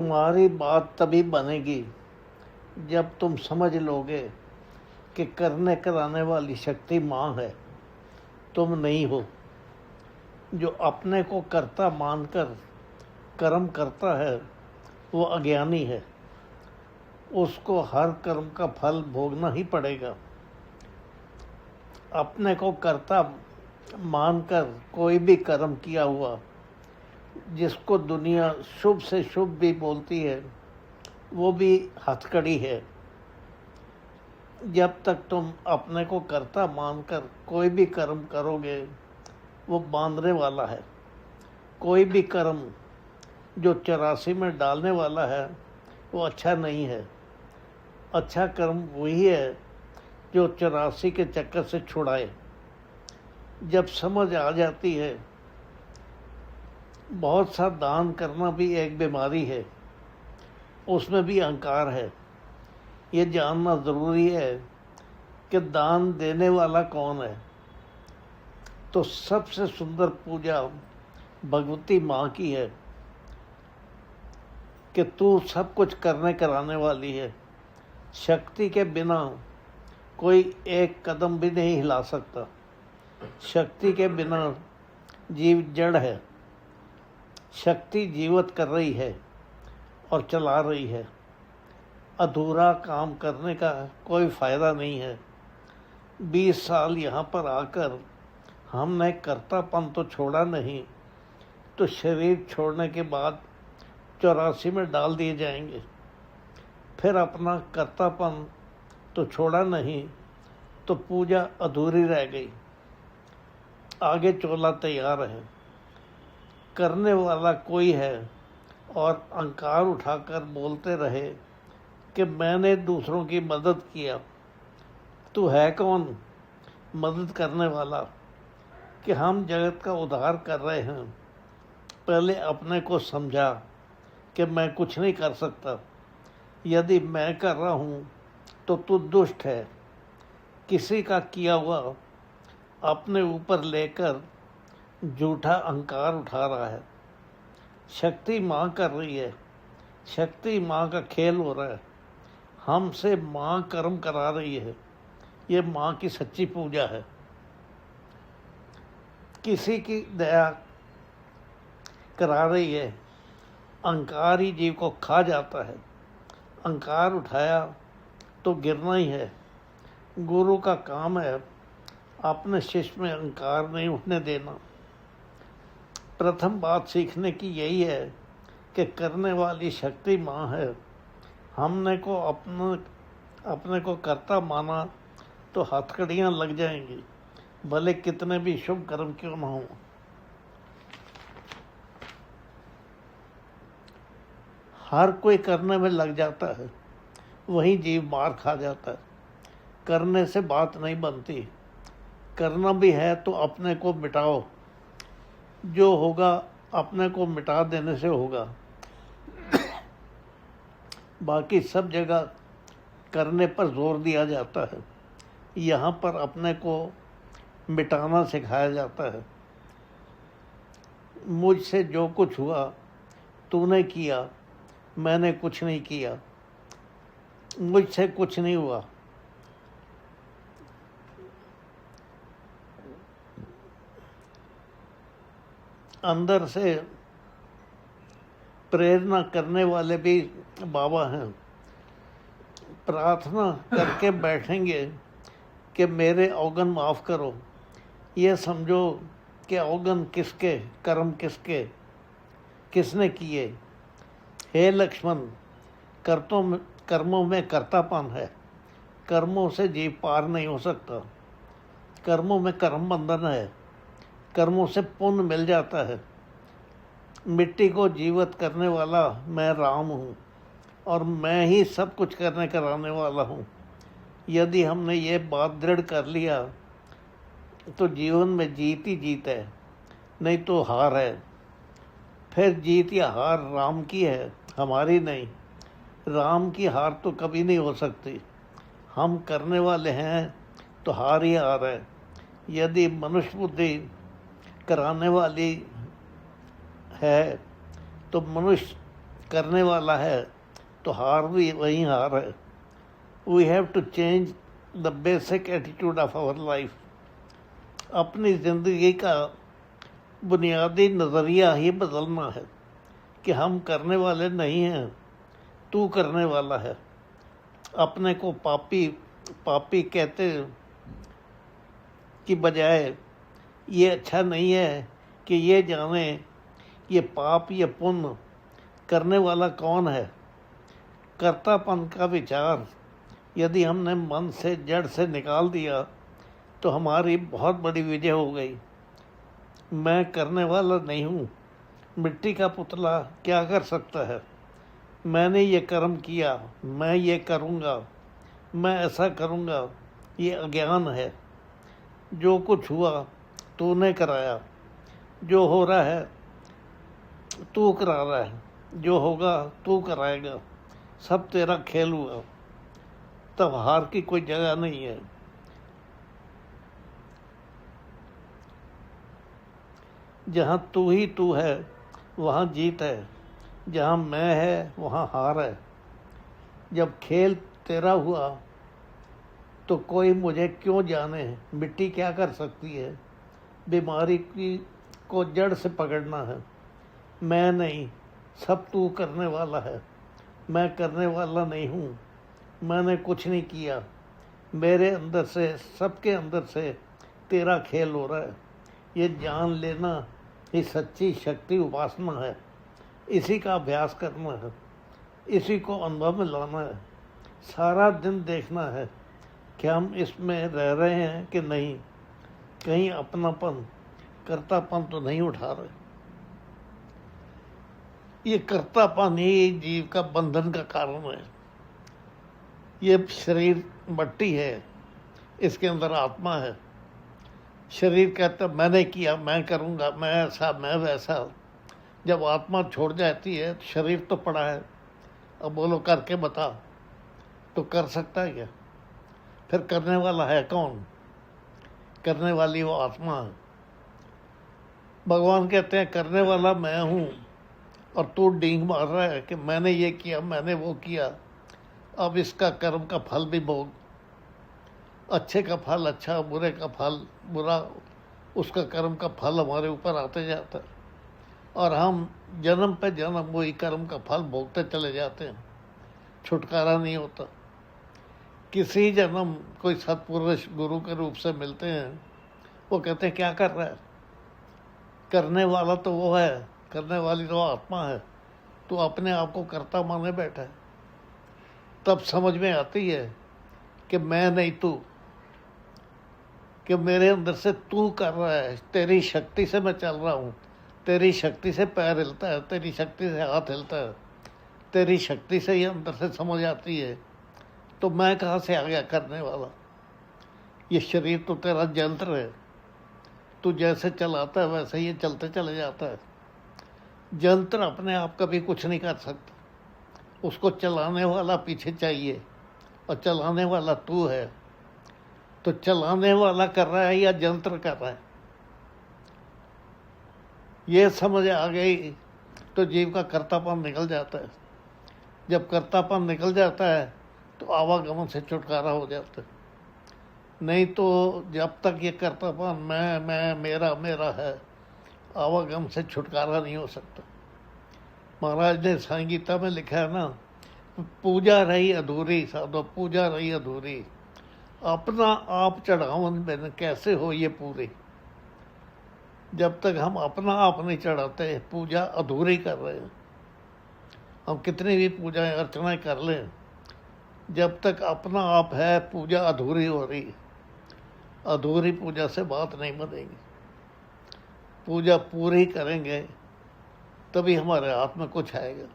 तुम्हारी बात तभी बनेगी जब तुम समझ लोगे कि करने कराने वाली शक्ति माँ है, तुम नहीं हो। जो अपने को कर्ता मानकर कर्म करता है वो अज्ञानी है, उसको हर कर्म का फल भोगना ही पड़ेगा। अपने को कर्ता मानकर कोई भी कर्म किया हुआ, जिसको दुनिया शुभ से शुभ भी बोलती है, वो भी हथकड़ी है। जब तक तुम अपने को कर्ता मानकर कोई भी कर्म करोगे, वो बांधने वाला है। कोई भी कर्म जो 84 में डालने वाला है वो अच्छा नहीं है। अच्छा कर्म वही है जो 84 के चक्कर से छुड़ाए। जब समझ आ जाती है, बहुत सा दान करना भी एक बीमारी है, उसमें भी अहंकार है। ये जानना ज़रूरी है कि दान देने वाला कौन है। तो सबसे सुंदर पूजा भगवती माँ की है कि तू सब कुछ करने कराने वाली है। शक्ति के बिना कोई एक कदम भी नहीं हिला सकता। शक्ति के बिना जीव जड़ है। शक्ति जीवित कर रही है और चला रही है। अधूरा काम करने का कोई फ़ायदा नहीं है। 20 साल यहाँ पर आकर हमने कर्तापन तो छोड़ा नहीं, तो शरीर छोड़ने के बाद 84 में डाल दिए जाएंगे। फिर अपना कर्तापन तो छोड़ा नहीं, तो पूजा अधूरी रह गई। आगे चोला तैयार है। करने वाला कोई है और अहंकार उठाकर बोलते रहे कि मैंने दूसरों की मदद किया। तू है कौन मदद करने वाला कि हम जगत का उद्धार कर रहे हैं? पहले अपने को समझा कि मैं कुछ नहीं कर सकता। यदि मैं कर रहा हूँ तो तू दुष्ट है। किसी का किया हुआ अपने ऊपर लेकर झूठा अहंकार उठा रहा है। शक्ति माँ कर रही है। शक्ति माँ का खेल हो रहा है। हमसे माँ कर्म करा रही है। ये माँ की सच्ची पूजा है। किसी की दया करा रही है। अहंकार ही जीव को खा जाता है। अहंकार उठाया तो गिरना ही है। गुरु का काम है अपने शिष्य में अहंकार नहीं उठने देना। प्रथम बात सीखने की यही है कि करने वाली शक्ति माँ है। हमने को अपने को कर्ता माना तो हथकड़ियाँ लग जाएंगी, भले कितने भी शुभ कर्म क्यों ना हो। हर कोई करने में लग जाता है, वही जीव मार खा जाता है। करने से बात नहीं बनती। करना भी है तो अपने को मिटाओ। जो होगा अपने को मिटा देने से होगा। बाकी सब जगह करने पर जोर दिया जाता है। यहाँ पर अपने को मिटाना सिखाया जाता है। मुझसे जो कुछ हुआ तूने किया, मैंने कुछ नहीं किया। मुझसे कुछ नहीं हुआ। अंदर से प्रेरणा करने वाले भी बाबा हैं। प्रार्थना करके बैठेंगे कि मेरे अवगुण माफ़ करो। ये समझो कि अवगुण किसके, कर्म किसके, किसने किए। हे लक्ष्मण, कर्मों में कर्तापन है। कर्मों से जीव पार नहीं हो सकता। कर्मों में कर्म बंधन है। कर्मों से पुण्य मिल जाता है। मिट्टी को जीवित करने वाला मैं राम हूँ और मैं ही सब कुछ करने कराने वाला हूँ। यदि हमने ये बात दृढ़ कर लिया तो जीवन में जीत ही जीत है, नहीं तो हार है। फिर जीत या हार राम की है, हमारी नहीं। राम की हार तो कभी नहीं हो सकती। हम करने वाले हैं तो हार ही हार है। यदि मनुष्य बुद्धि कराने वाली है तो मनुष्य करने वाला है तो हार भी वही हार है। We have to change the basic attitude of our life. अपनी ज़िंदगी का बुनियादी नज़रिया ही बदलना है कि हम करने वाले नहीं हैं, तू करने वाला है। अपने को पापी पापी कहते की बजाय ये अच्छा नहीं है कि ये जाने ये पाप ये पुण्य करने वाला कौन है। कर्तापन का विचार यदि हमने मन से जड़ से निकाल दिया तो हमारी बहुत बड़ी विजय हो गई। मैं करने वाला नहीं हूँ। मिट्टी का पुतला क्या कर सकता है। मैंने ये कर्म किया, मैं ये करूँगा, मैं ऐसा करूँगा, ये अज्ञान है। जो कुछ हुआ तूने कराया, जो हो रहा है तू करा रहा है, जो होगा तू कराएगा, सब तेरा खेल हुआ। तब हार की कोई जगह नहीं है। जहाँ तू ही तू है वहाँ जीत है, जहाँ मैं है वहाँ हार है। जब खेल तेरा हुआ तो कोई मुझे क्यों जाने। मिट्टी क्या कर सकती है। बीमारी की को जड़ से पकड़ना है। मैं नहीं, सब तू करने वाला है। मैं करने वाला नहीं हूँ। मैंने कुछ नहीं किया। मेरे अंदर से, सबके अंदर से तेरा खेल हो रहा है। ये जान लेना ही सच्ची शक्ति उपासना है। इसी का अभ्यास करना है, इसी को अनुभव में लाना है। सारा दिन देखना है कि हम इसमें रह रहे हैं कि नहीं, कहीं अपनापन कर्तापन तो नहीं उठा रहे। ये कर्तापन ही जीव का बंधन का कारण है। ये शरीर मट्टी है, इसके अंदर आत्मा है। शरीर कहता मैंने किया, मैं करूँगा, मैं ऐसा, मैं वैसा। जब आत्मा छोड़ जाती है तो शरीर तो पड़ा है। अब बोलो करके बता, तो कर सकता है क्या। फिर करने वाला है कौन। करने वाली वो आत्मा है। भगवान कहते हैं करने वाला मैं हूँ और तू डींग मार रहा है कि मैंने ये किया, मैंने वो किया। अब इसका कर्म का फल भी भोग। अच्छे का फल अच्छा, बुरे का फल बुरा, उसका कर्म का फल हमारे ऊपर आते जाता है और हम जन्म पे जन्म वही कर्म का फल भोगते चले जाते हैं। छुटकारा नहीं होता। किसी जन्म कोई सत्पुरुष गुरु के रूप से मिलते हैं, वो कहते हैं क्या कर रहा है। करने वाला तो वो है, करने वाली तो आत्मा है। तो अपने आप को कर्ता माने बैठा है। तब समझ में आती है कि मैं नहीं तू, कि मेरे अंदर से तू कर रहा है। तेरी शक्ति से मैं चल रहा हूँ। तेरी शक्ति से पैर हिलता है, तेरी शक्ति से हाथ हिलता है, तेरी शक्ति से ये अंदर से समझ आती है। तो मैं कहाँ से आ गया करने वाला। ये शरीर तो तेरा यंत्र है। तू जैसे चलाता है वैसे ये चलते चले जाता है। यंत्र अपने आप कभी कुछ नहीं कर सकता। उसको चलाने वाला पीछे चाहिए और चलाने वाला तू है। तो चलाने वाला कर रहा है या यंत्र कर रहा है, ये समझ आ गई तो जीव का कर्तापन निकल जाता है। जब कर्तापन निकल जाता है तो आवागमन से छुटकारा हो जाता है। नहीं तो जब तक ये कर्तापन मैं मेरा मेरा है, आवागमन से छुटकारा नहीं हो सकता। महाराज ने संगीता में लिखा है ना, पूजा रही अधूरी साधो, पूजा रही अधूरी। अपना आप चढ़ावन बिन कैसे हो ये पूरी। जब तक हम अपना आप नहीं चढ़ाते, पूजा अधूरी कर रहे हैं। हम कितनी भी पूजाएं अर्चनाएं कर लें, जब तक अपना आप है पूजा अधूरी हो रही है। अधूरी पूजा से बात नहीं बनेगी। पूजा पूरी करेंगे तभी हमारे हाथ में कुछ आएगा।